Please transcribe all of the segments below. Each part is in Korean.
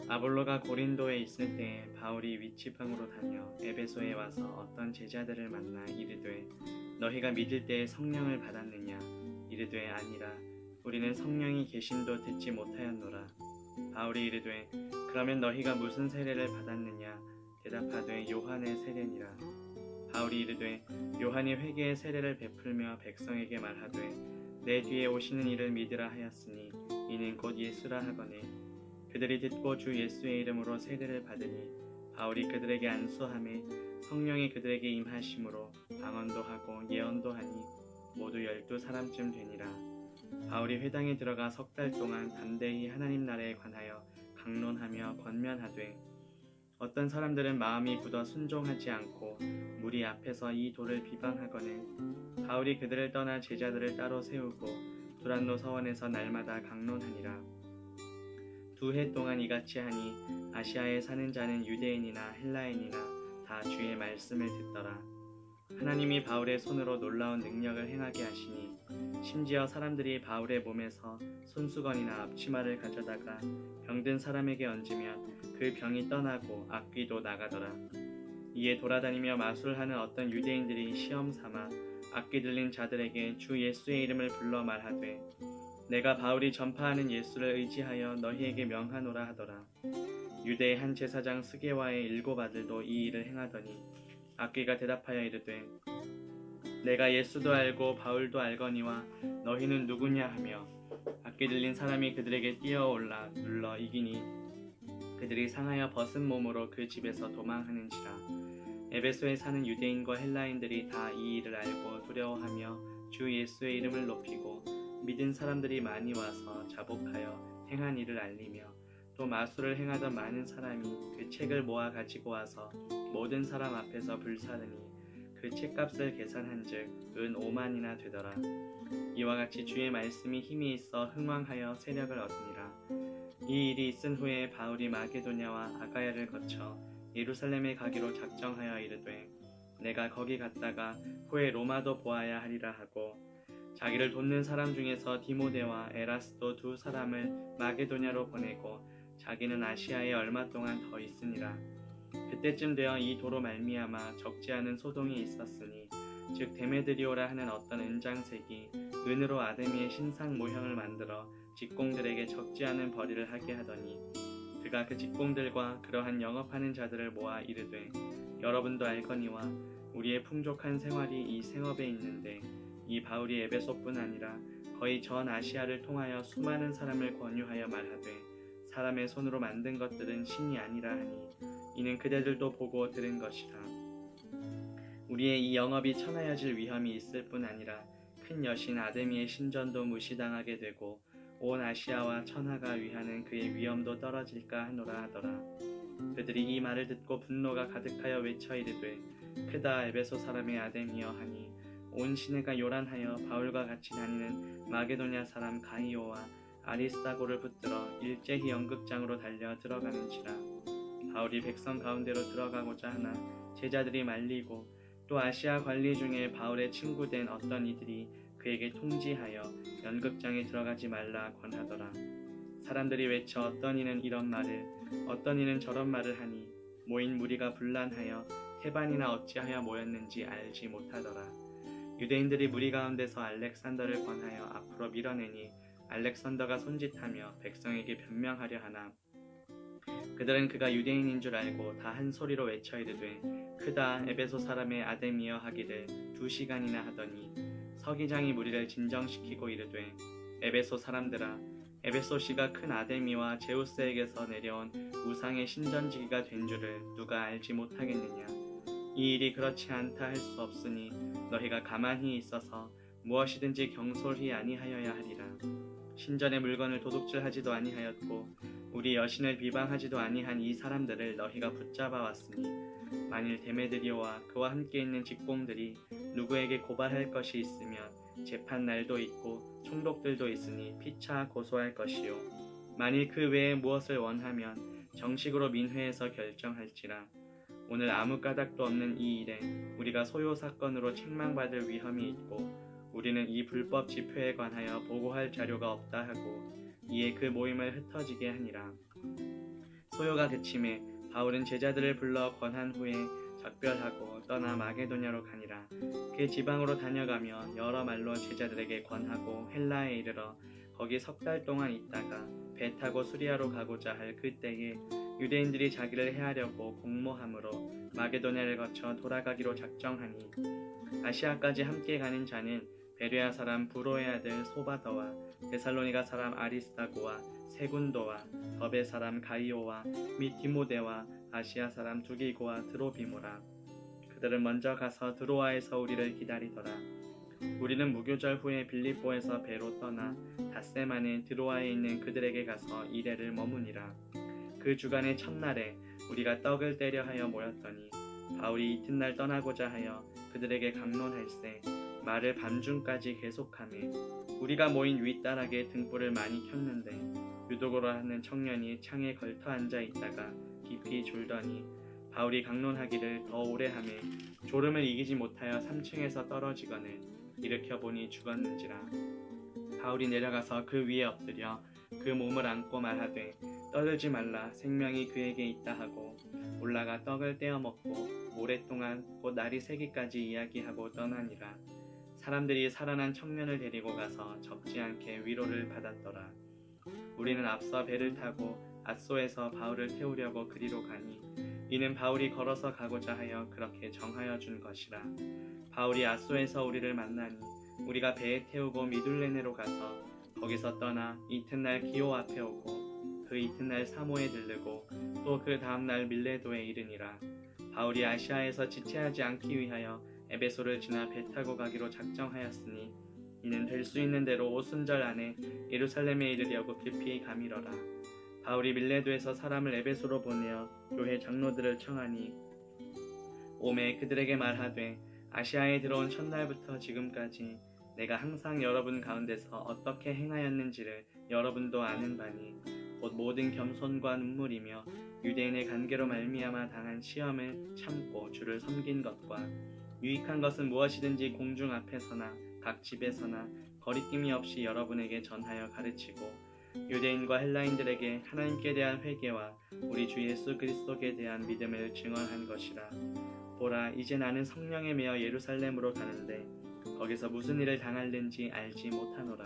아볼로가 고린도에 있을 때에 바울이 위치방으로 다녀 에베소에 와서 어떤 제자들을 만나 이르되 너희가 믿을 때에 성령을 받았느냐? 이르되 아니라 우리는 성령이 계심도 듣지 못하였노라. 바울이 이르되 그러면 너희가 무슨 세례를 받았느냐? 대답하되 요한의 세례니라. 바울이 이르되 요한이 회개의 세례를 베풀며 백성에게 말하되 내 뒤에 오시는 이를 믿으라 하였으니 이는 곧 예수라 하거늘 그들이 듣고 주 예수의 이름으로 세례를 받으니 바울이 그들에게 안수하매 성령이 그들에게 임하심으로 방언도 하고 예언도 하니 모두 12사람쯤 되니라. 바울이 회당에 들어가 3달 동안 담대히 하나님 나라에 관하여 강론하며 권면하되 어떤 사람들은 마음이 굳어 순종하지 않고 무리 앞에서 이 도를 비방하거늘 바울이 그들을 떠나 제자들을 따로 세우고 두란노 서원에서 날마다 강론하니라. 2해 동안 이같이 하니 아시아에 사는 자는 유대인이나 헬라인이나 다 주의 말씀을 듣더라. 하나님이 바울의 손으로 놀라운 능력을 행하게 하시니 심지어 사람들이 바울의 몸에서 손수건이나 앞치마를 가져다가 병든 사람에게 얹으면 그 병이 떠나고 악귀도 나가더라. 이에 돌아다니며 마술하는 어떤 유대인들이 시험 삼아 악귀 들린 자들에게 주 예수의 이름을 불러 말하되 내가 바울이 전파하는 예수를 의지하여 너희에게 명하노라 하더라. 유대의 한 제사장 스게와의 7 아들도 이 일을 행하더니 악귀가 대답하여 이르되 내가 예수도 알고 바울도 알거니와 너희는 누구냐 하며 악귀 들린 사람이 그들에게 뛰어올라 눌러 이기니 그들이 상하여 벗은 몸으로 그 집에서 도망하는지라. 에베소에 사는 유대인과 헬라인들이 다 이 일을 알고 두려워하며 주 예수의 이름을 높이고 믿은 사람들이 많이 와서 자복하여 행한 일을 알리며 또 마술을 행하던 많은 사람이 그 책을 모아 가지고 와서 모든 사람 앞에서 불사르니 그 책값을 계산한즉 은 5만이나 되더라. 이와 같이 주의 말씀이 힘이 있어 흥왕하여 세력을 얻으니라. 이 일이 있은 후에 바울이 마게도냐와 아가야를 거쳐 예루살렘에 가기로 작정하여 이르되 내가 거기 갔다가 후에 로마도 보아야 하리라 하고 자기를 돕는 사람 중에서 디모데와 에라스도 2 사람을 마게도냐로 보내고 자기는 아시아에 얼마 동안 더 있으니라. 그때쯤 되어 이 도로 말미암아 적지 않은 소동이 있었으니 즉 데메드리오라 하는 어떤 은장색이 은으로 아데미의 신상 모형을 만들어 직공들에게 적지 않은 벌이를 하게 하더니 그가 그 직공들과 그러한 영업하는 자들을 모아 이르되 여러분도 알거니와 우리의 풍족한 생활이 이 생업에 있는데 이 바울이 에베소뿐 아니라 거의 전 아시아를 통하여 수많은 사람을 권유하여 말하되 사람의 손으로 만든 것들은 신이 아니라 하니 이는 그대들도 보고 들은 것이라. 우리의 이 영업이 천하여질 위험이 있을 뿐 아니라 큰 여신 아데미의 신전도 무시당하게 되고 온 아시아와 천하가 위하는 그의 위엄도 떨어질까 하노라 하더라. 그들이 이 말을 듣고 분노가 가득하여 외쳐 이르되 크다 에베소 사람의 아데미여 하니 온 시내가 요란하여 바울과 같이 다니는 마게도냐 사람 가이오와 아리스다고를 붙들어 일제히 연극장으로 달려 들어가는지라. 바울이 백성 가운데로 들어가고자 하나 제자들이 말리고 또 아시아 관리 중에 바울의 친구된 어떤 이들이 그에게 통지하여 연극장에 들어가지 말라 권하더라. 사람들이 외쳐 어떤 이는 이런 말을 어떤 이는 저런 말을 하니 모인 무리가 분란하여 태반이나 어찌하여 모였는지 알지 못하더라. 유대인들이 무리 가운데서 알렉산더를 권하여 앞으로 밀어내니 알렉산더가 손짓하며 백성에게 변명하려 하나 그들은 그가 유대인인 줄 알고 다 한 소리로 외쳐 이르되 크다 에베소 사람의 아데미여 하기를 2시간이나 하더니 서기장이 무리를 진정시키고 이르되 에베소 사람들아 에베소시가 큰 아데미와 제우스에게서 내려온 우상의 신전지기가 된 줄을 누가 알지 못하겠느냐. 이 일이 그렇지 않다 할 수 없으니 너희가 가만히 있어서 무엇이든지 경솔히 아니하여야 하리라. 신전의 물건을 도둑질하지도 아니하였고 우리 여신을 비방하지도 아니한 이 사람들을 너희가 붙잡아 왔으니 만일 데메드리오와 그와 함께 있는 직공들이 누구에게 고발할 것이 있으면 재판 날도 있고 총독들도 있으니 피차 고소할 것이요 만일 그 외에 무엇을 원하면 정식으로 민회에서 결정할지라. 오늘 아무 까닭도 없는 이 일에 우리가 소요 사건으로 책망받을 위험이 있고 우리는 이 불법 집회에 관하여 보고할 자료가 없다 하고 이에 그 모임을 흩어지게 하니라. 소요가 그침에 바울은 제자들을 불러 권한 후에 작별하고 떠나 마게도냐로 가니라. 그 지방으로 다녀가며 여러 말로 제자들에게 권하고 헬라에 이르러 거기 3달 동안 있다가 배 타고 수리아로 가고자 할 그때에 유대인들이 자기를 해하려고 공모함으로 마게도냐를 거쳐 돌아가기로 작정하니 아시아까지 함께 가는 자는 베레아 사람 브로의 아들 소바더와 데살로니가 사람 아리스다고와 세군도와 더베 사람 가이오와 및 디모데와 아시아 사람 두기고와 드로비모라. 그들은 먼저 가서 드로아에서 우리를 기다리더라. 우리는 무교절 후에 빌립보에서 배로 떠나 닷새만에 드로아에 있는 그들에게 가서 이레를 머무니라. 그 주간의 첫날에 우리가 떡을 떼려 하여 모였더니 바울이 이튿날 떠나고자 하여 그들에게 강론할세 말을 밤중까지 계속하매 우리가 모인 윗다락에 등불을 많이 켰는데 유독으로 하는 청년이 창에 걸터 앉아 있다가 깊이 졸더니 바울이 강론하기를 더 오래 하매 졸음을 이기지 못하여 3층에서 떨어지거늘 일으켜 보니 죽었는지라. 바울이 내려가서 그 위에 엎드려 그 몸을 안고 말하되 떠들지 말라 생명이 그에게 있다 하고 올라가 떡을 떼어 먹고 오랫동안 곧 날이 새기까지 이야기하고 떠나니라. 사람들이 살아난 청년을 데리고 가서 적지 않게 위로를 받았더라. 우리는 앞서 배를 타고 앗소에서 바울을 태우려고 그리로 가니 이는 바울이 걸어서 가고자 하여 그렇게 정하여 준 것이라. 바울이 앗소에서 우리를 만나니 우리가 배에 태우고 미둘레네로 가서 거기서 떠나 이튿날 기오 앞에 오고 그 이튿날 사모에 들르고 또 그 다음날 밀레도에 이르니라. 바울이 아시아에서 지체하지 않기 위하여 에베소를 지나 배 타고 가기로 작정하였으니 이는 될 수 있는 대로 오순절 안에 예루살렘에 이르려고 급히 가미러라. 바울이 밀레도에서 사람을 에베소로 보내어 교회 장로들을 청하니 오매 그들에게 말하되 아시아에 들어온 첫날부터 지금까지 내가 항상 여러분 가운데서 어떻게 행하였는지를 여러분도 아는 바니 곧 모든 겸손과 눈물이며 유대인의 관계로 말미암아 당한 시험을 참고 주를 섬긴 것과 유익한 것은 무엇이든지 공중 앞에서나 각 집에서나 거리낌이 없이 여러분에게 전하여 가르치고 유대인과 헬라인들에게 하나님께 대한 회개와 우리 주 예수 그리스도께 대한 믿음을 증언한 것이라. 보라 이제 나는 성령에 매어 예루살렘으로 가는데 거기서 무슨 일을 당할는지 알지 못하노라.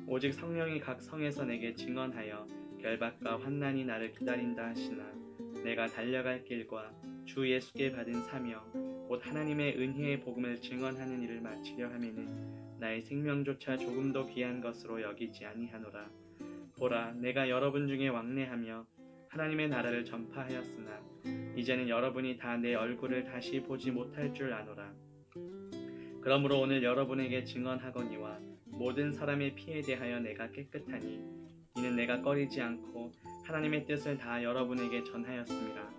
오직 성령이 각 성에서 내게 증언하여 결박과 환난이 나를 기다린다 하시나 내가 달려갈 길과 주 예수께 받은 사명 곧 하나님의 은혜의 복음을 증언하는 일을 마치려 하면은 나의 생명조차 조금도 귀한 것으로 여기지 아니하노라. 보라 내가 여러분 중에 왕래하며 하나님의 나라를 전파하였으나 이제는 여러분이 다 내 얼굴을 다시 보지 못할 줄 아노라. 그러므로 오늘 여러분에게 증언하거니와 모든 사람의 피에 대하여 내가 깨끗하니 이는 내가 꺼리지 않고 하나님의 뜻을 다 여러분에게 전하였습니다.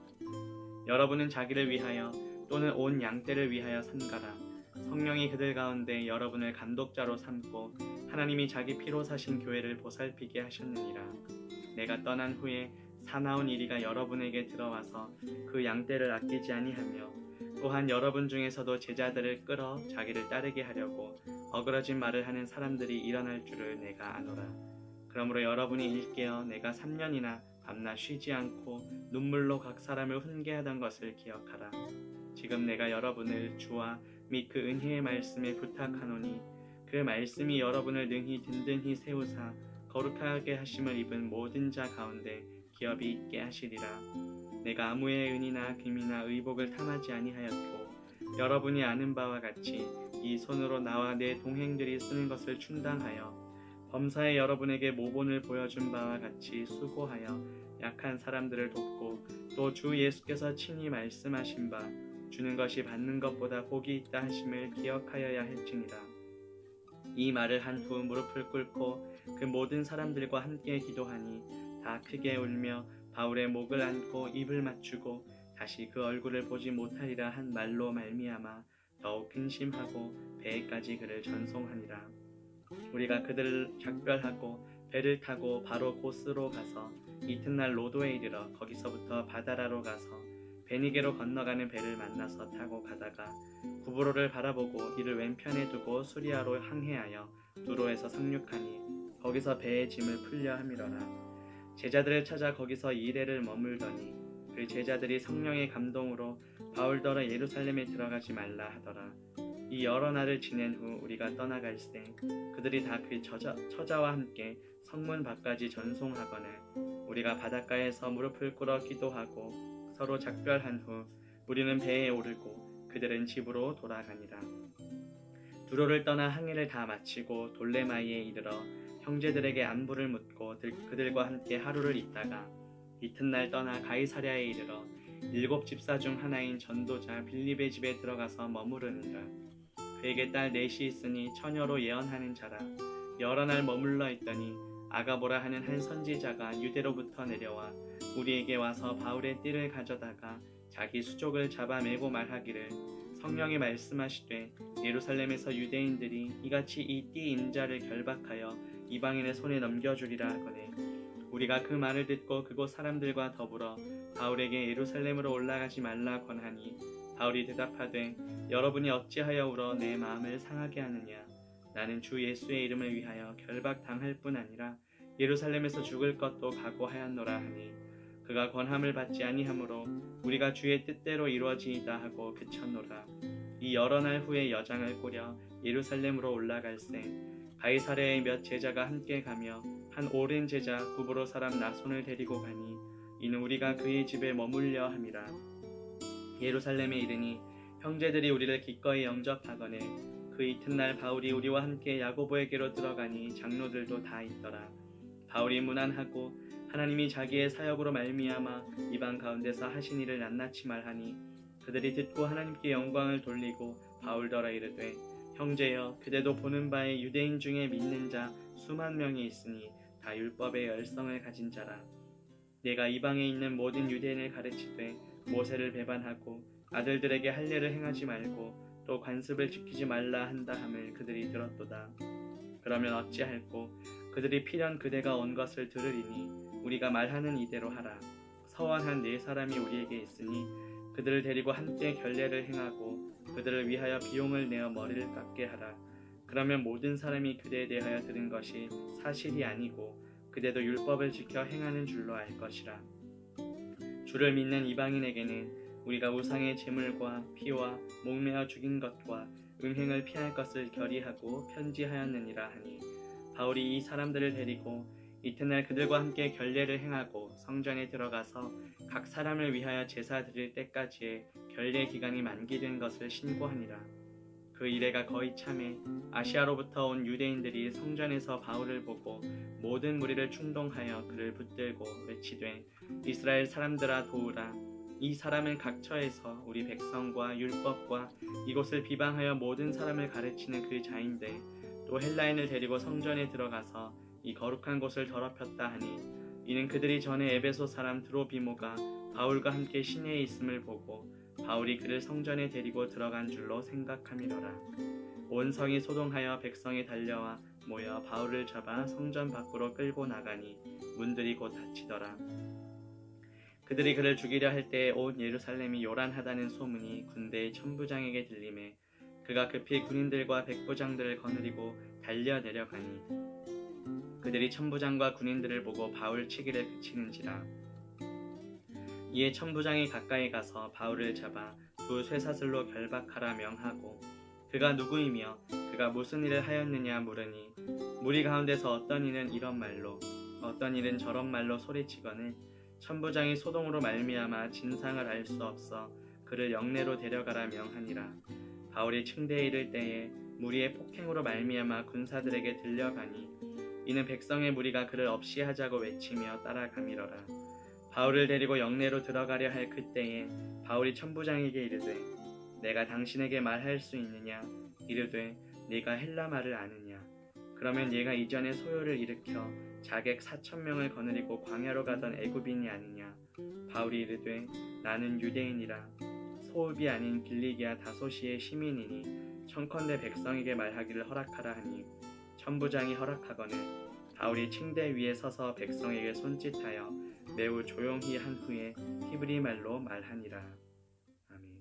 여러분은 자기를 위하여 또는 온 양떼를 위하여 삼가라. 성령이 그들 가운데 여러분을 감독자로 삼고 하나님이 자기 피로 사신 교회를 보살피게 하셨느니라. 내가 떠난 후에 사나운 이리가 여러분에게 들어와서 그 양떼를 아끼지 아니하며 또한 여러분 중에서도 제자들을 끌어 자기를 따르게 하려고 어그러진 말을 하는 사람들이 일어날 줄을 내가 아노라. 그러므로 여러분이 일깨어 내가 3년이나 밤낮 쉬지 않고 눈물로 각 사람을 훈계하던 것을 기억하라. 지금 내가 여러분을 주와 및 그 은혜의 말씀에 부탁하노니 그 말씀이 여러분을 능히 든든히 세우사 거룩하게 하심을 입은 모든 자 가운데 기업이 있게 하시리라. 내가 아무의 은이나 금이나 의복을 탐하지 아니하였고 여러분이 아는 바와 같이 이 손으로 나와 내 동행들이 쓰는 것을 충당하여 범사에 여러분에게 모본을 보여준 바와 같이 수고하여 약한 사람들을 돕고 또 주 예수께서 친히 말씀하신 바 주는 것이 받는 것보다 복이 있다 하심을 기억하여야 할지니라. 이 말을 한 후 무릎을 꿇고 그 모든 사람들과 함께 기도하니 다 크게 울며 바울의 목을 안고 입을 맞추고 다시 그 얼굴을 보지 못하리라 한 말로 말미암아 더욱 근심하고 배에까지 그를 전송하니라. 우리가 그들을 작별하고 배를 타고 바로 고스로 가서 이튿날 로도에 이르러 거기서부터 바다라로 가서 베니게로 건너가는 배를 만나서 타고 가다가 구브로를 바라보고 이를 왼편에 두고 수리아로 항해하여 두로에서 상륙하니 거기서 배의 짐을 풀려 함이러라. 제자들을 찾아 거기서 이레를 머물더니 그 제자들이 성령의 감동으로 바울더러 예루살렘에 들어가지 말라 하더라. 이 여러 날을 지낸 후 우리가 떠나갈새 그들이 다 그 처자와 함께 성문 밖까지 전송하거늘 우리가 바닷가에서 무릎을 꿇어 기도하고 서로 작별한 후 우리는 배에 오르고 그들은 집으로 돌아가니라. 두로를 떠나 항해를 다 마치고 돌레마이에 이르러 형제들에게 안부를 묻고 그들과 함께 하루를 있다가 이튿날 떠나 가이사랴에 이르러 7 집사 중 하나인 전도자 빌립의 집에 들어가서 머무르니라. 그에게 딸 넷이 있으니 처녀로 예언하는 자라. 여러 날 머물러 있더니 아가보라 하는 한 선지자가 유대로부터 내려와 우리에게 와서 바울의 띠를 가져다가 자기 수족을 잡아매고 말하기를 성령이 말씀하시되 예루살렘에서 유대인들이 이같이 이 띠 인자를 결박하여 이방인의 손에 넘겨주리라 하거늘 우리가 그 말을 듣고 그곳 사람들과 더불어 바울에게 예루살렘으로 올라가지 말라 권하니 바울이 대답하되 여러분이 어찌하여 울어 내 마음을 상하게 하느냐. 나는 주 예수의 이름을 위하여 결박당할 뿐 아니라 예루살렘에서 죽을 것도 각오하였노라 하니 그가 권함을 받지 아니하므로 우리가 주의 뜻대로 이루어지이다 하고 그쳤노라. 이 여러 날 후에 여장을 꾸려 예루살렘으로 올라갈새 가이사랴의 몇 제자가 함께 가며 한 오랜 제자 구브로 사람 나손을 데리고 가니 이는 우리가 그의 집에 머물려 함이라. 예루살렘에 이르니 형제들이 우리를 기꺼이 영접하거늘 그 이튿날 바울이 우리와 함께 야고보에게로 들어가니 장로들도 다 있더라. 바울이 문안하고 하나님이 자기의 사역으로 말미암아 이방 가운데서 하신 일을 낱낱이 말하니 그들이 듣고 하나님께 영광을 돌리고 바울더러 이르되 형제여 그대도 보는 바에 유대인 중에 믿는 자 수만 명이 있으니 다 율법의 열성을 가진 자라. 내가 이방에 있는 모든 유대인을 가르치되 모세를 배반하고 아들들에게 할례를 행하지 말고 또 관습을 지키지 말라 한다 함을 그들이 들었도다. 그러면 어찌할꼬 그들이 필연 그대가 온 것을 들으리니 우리가 말하는 이대로 하라. 서원한 4사람이 우리에게 있으니 그들을 데리고 함께 결례를 행하고 그들을 위하여 비용을 내어 머리를 깎게 하라. 그러면 모든 사람이 그대에 대하여 들은 것이 사실이 아니고 그대도 율법을 지켜 행하는 줄로 알 것이라. 주를 믿는 이방인에게는 우리가 우상의 제물과 피와 목매어 죽인 것과 음행을 피할 것을 결의하고 편지하였느니라 하니 바울이 이 사람들을 데리고 이튿날 그들과 함께 결례를 행하고 성전에 들어가서 각 사람을 위하여 제사 드릴 때까지의 결례 기간이 만기된 것을 신고하니라. 그 이래가 거의 참에 아시아로부터 온 유대인들이 성전에서 바울을 보고 모든 무리를 충동하여 그를 붙들고 외치되 이스라엘 사람들아 도우라. 이 사람은 각처에서 우리 백성과 율법과 이곳을 비방하여 모든 사람을 가르치는 그 자인데 또 헬라인을 데리고 성전에 들어가서 이 거룩한 곳을 더럽혔다 하니 이는 그들이 전에 에베소 사람 드로비모가 바울과 함께 시내에 있음을 보고 바울이 그를 성전에 데리고 들어간 줄로 생각함이로라. 온 성이 소동하여 백성이 달려와 모여 바울을 잡아 성전 밖으로 끌고 나가니 문들이 곧 닫히더라. 그들이 그를 죽이려 할 때에 온 예루살렘이 요란하다는 소문이 군대의 천부장에게 들리매 그가 급히 군인들과 백부장들을 거느리고 달려 내려가니 그들이 천부장과 군인들을 보고 바울 치기를 그치는지라. 이에 천부장이 가까이 가서 바울을 잡아 2 쇠사슬로 결박하라 명하고 그가 누구이며 그가 무슨 일을 하였느냐 물으니 무리 가운데서 어떤 이는 이런 말로 어떤 이는 저런 말로 소리치거늘 천부장이 소동으로 말미암아 진상을 알 수 없어 그를 영내로 데려가라 명하니라. 바울이 층대에 이를 때에 무리의 폭행으로 말미암아 군사들에게 들려가니 이는 백성의 무리가 그를 없이 하자고 외치며 따라가미러라. 바울을 데리고 영내로 들어가려 할 그때에 바울이 천부장에게 이르되 내가 당신에게 말할 수 있느냐 이르되 네가 헬라 말을 아느냐. 그러면 얘가 이전에 소요를 일으켜 자객 4,000명을 거느리고 광야로 가던 애굽인이 아니냐. 바울이 이르되 나는 유대인이라 소읍이 아닌 길리기아 다소시의 시민이니 청컨대 백성에게 말하기를 허락하라 하니 천부장이 허락하거늘 바울이 층대 위에 서서 백성에게 손짓하여 매우 조용히 한 후에 히브리 말로 말하니라.